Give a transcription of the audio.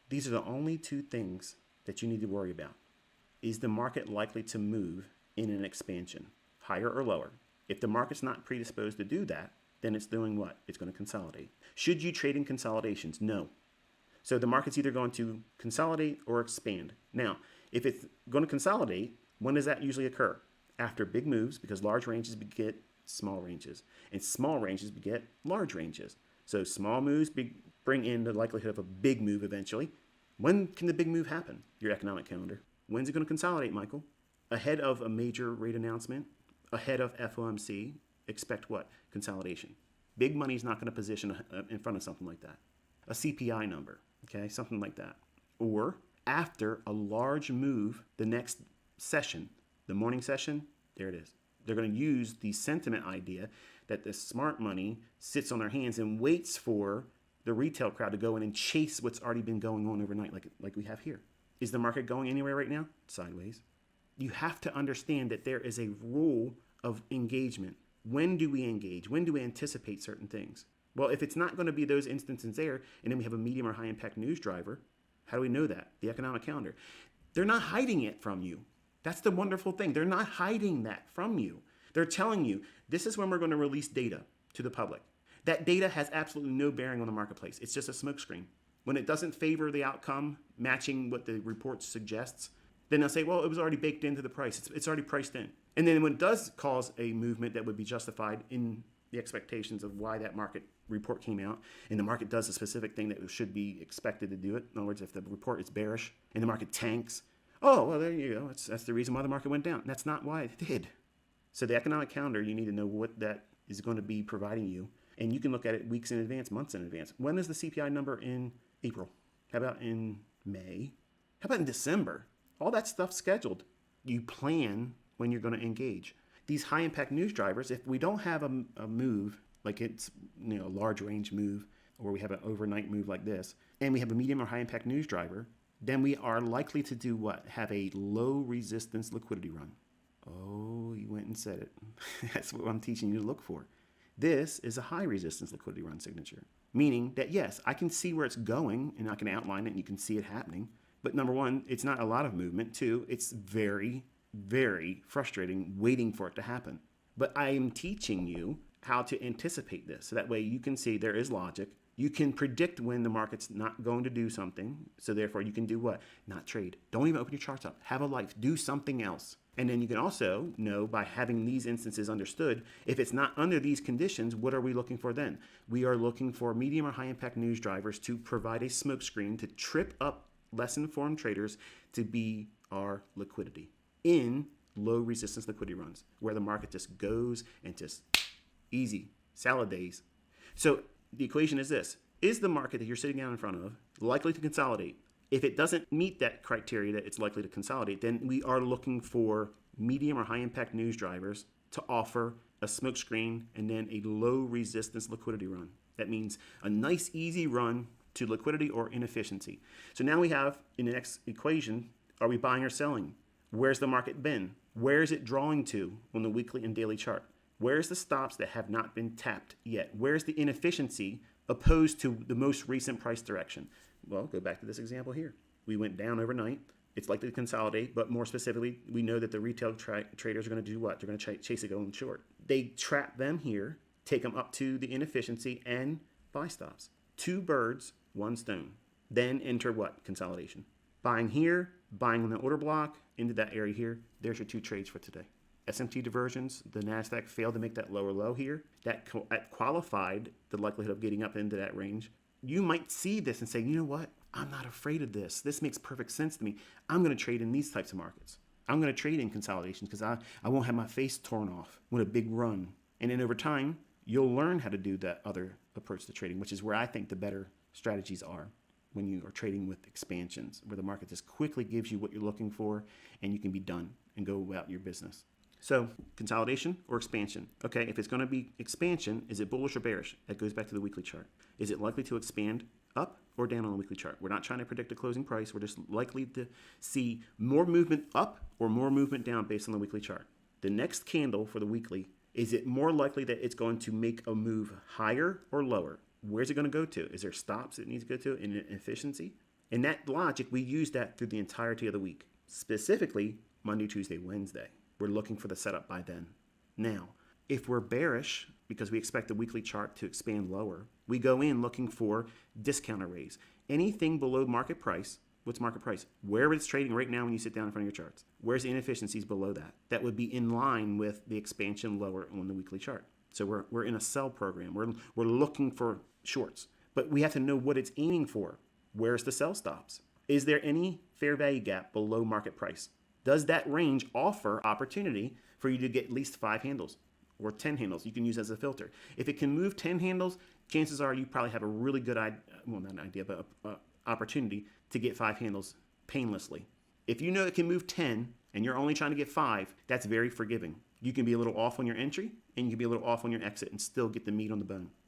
These are the only two things that you need to worry about. Is the market likely to move in an expansion, higher or lower? If the market's not predisposed to do that, then it's doing what? It's going to consolidate. Should you trade in consolidations? No. So the market's either going to consolidate or expand. Now, if it's going to consolidate, when does that usually occur? After big moves, because large ranges beget small ranges, and small ranges beget large ranges. So small moves bring in the likelihood of a big move eventually. When can the big move happen? Your economic calendar. When's it going to consolidate, Michael? Ahead of a major rate announcement, ahead of FOMC, expect what? Consolidation. Big money's not going to position in front of something like that. A CPI number, okay, something like that. Or after a large move, the next session, the morning session, there it is. They're going to use the sentiment idea that the smart money sits on their hands and waits for the retail crowd to go in and chase what's already been going on overnight, like we have here. Is the market going anywhere right now? Sideways. You have to understand that there is a rule of engagement. When do we engage? When do we anticipate certain things? Well, if it's not going to be those instances there, and then we have a medium or high impact news driver, how do we know that? The economic calendar. They're not hiding it from you. That's the wonderful thing. They're not hiding that from you. They're telling you, this is when we're going to release data to the public. That data has absolutely no bearing on the marketplace. It's just a smokescreen. When it doesn't favor the outcome matching what the report suggests, then they'll say, well, it was already baked into the price. It's already priced in. And then when it does cause a movement that would be justified in the expectations of why that market report came out, and the market does a specific thing that should be expected to do it. In other words, if the report is bearish and the market tanks, oh, well, there you go. That's the reason why the market went down. That's not why it did. So the economic calendar, you need to know what that is going to be providing you. And you can look at it weeks in advance, months in advance. When is the CPI number in April? How about in May? How about in December? All that stuff's scheduled. You plan when you're going to engage. These high impact news drivers, if we don't have a move, like it's a large range move, or we have an overnight move like this, and we have a medium or high impact news driver, then we are likely to do what? Have a low resistance liquidity run. Oh, you went and said it. That's what I'm teaching you to look for. This is a high resistance liquidity run signature, meaning that yes, I can see where it's going and I can outline it and you can see it happening. But number one, it's not a lot of movement. Two, it's very, very frustrating waiting for it to happen. But I am teaching you how to anticipate this. So that way you can see there is logic. You can predict when the market's not going to do something. So therefore you can do what? Not trade. Don't even open your charts up. Have a life. Do something else. And then you can also know by having these instances understood, if it's not under these conditions, what are we looking for then? We are looking for medium or high impact news drivers to provide a smokescreen to trip up less informed traders to be our liquidity in low resistance liquidity runs where the market just goes and just easy, salad days. So the equation is this. Is the market that you're sitting down in front of likely to consolidate? If it doesn't meet that criteria that it's likely to consolidate, then we are looking for medium or high impact news drivers to offer a smokescreen and then a low resistance liquidity run. That means a nice easy run to liquidity or inefficiency. So now we have in the next equation, are we buying or selling? Where's the market been? Where is it drawing to on the weekly and daily chart? Where's the stops that have not been tapped yet? Where's the inefficiency opposed to the most recent price direction? Well, go back to this example here. We went down overnight. It's likely to consolidate, but more specifically, we know that the retail traders are going to do what? They're going to chase it going short. They trap them here, take them up to the inefficiency, and buy stops. Two birds, one stone. Then enter what? Consolidation. Buying here, buying on the order block, into that area here. There's your two trades for today. SMT diversions, the NASDAQ failed to make that lower low here. That qualified the likelihood of getting up into that range. You might see this and say, you know what? I'm not afraid of this. This makes perfect sense to me. I'm going to trade in these types of markets. I'm going to trade in consolidations because I won't have my face torn off with a big run. And then over time, you'll learn how to do that other approach to trading, which is where I think the better strategies are when you are trading with expansions, where the market just quickly gives you what you're looking for and you can be done and go about your business. So consolidation or expansion? Okay, if it's going to be expansion, is it bullish or bearish? That goes back to the weekly chart. Is it likely to expand up or down on the weekly chart? We're not trying to predict a closing price. We're just likely to see more movement up or more movement down based on the weekly chart. The next candle for the weekly, is it more likely that it's going to make a move higher or lower? Where's it going to go to? Is there stops it needs to go to in efficiency? And that logic, we use that through the entirety of the week. Specifically, Monday, Tuesday, Wednesday. We're looking for the setup by then. Now, if we're bearish because we expect the weekly chart to expand lower, we go in looking for discount arrays. Anything below market price. What's market price? Where it's trading right now when you sit down in front of your charts. Where's the inefficiencies below that? That would be in line with the expansion lower on the weekly chart. So we're in a sell program. We're looking for shorts. But we have to know what it's aiming for. Where's the sell stops? Is there any fair value gap below market price? Does that range offer opportunity for you to get at least 5 handles or 10 handles you can use as a filter? If it can move 10 handles, chances are you probably have a really good opportunity to get 5 handles painlessly. If you know it can move 10 and you're only trying to get 5, that's very forgiving. You can be a little off on your entry and you can be a little off on your exit and still get the meat on the bone.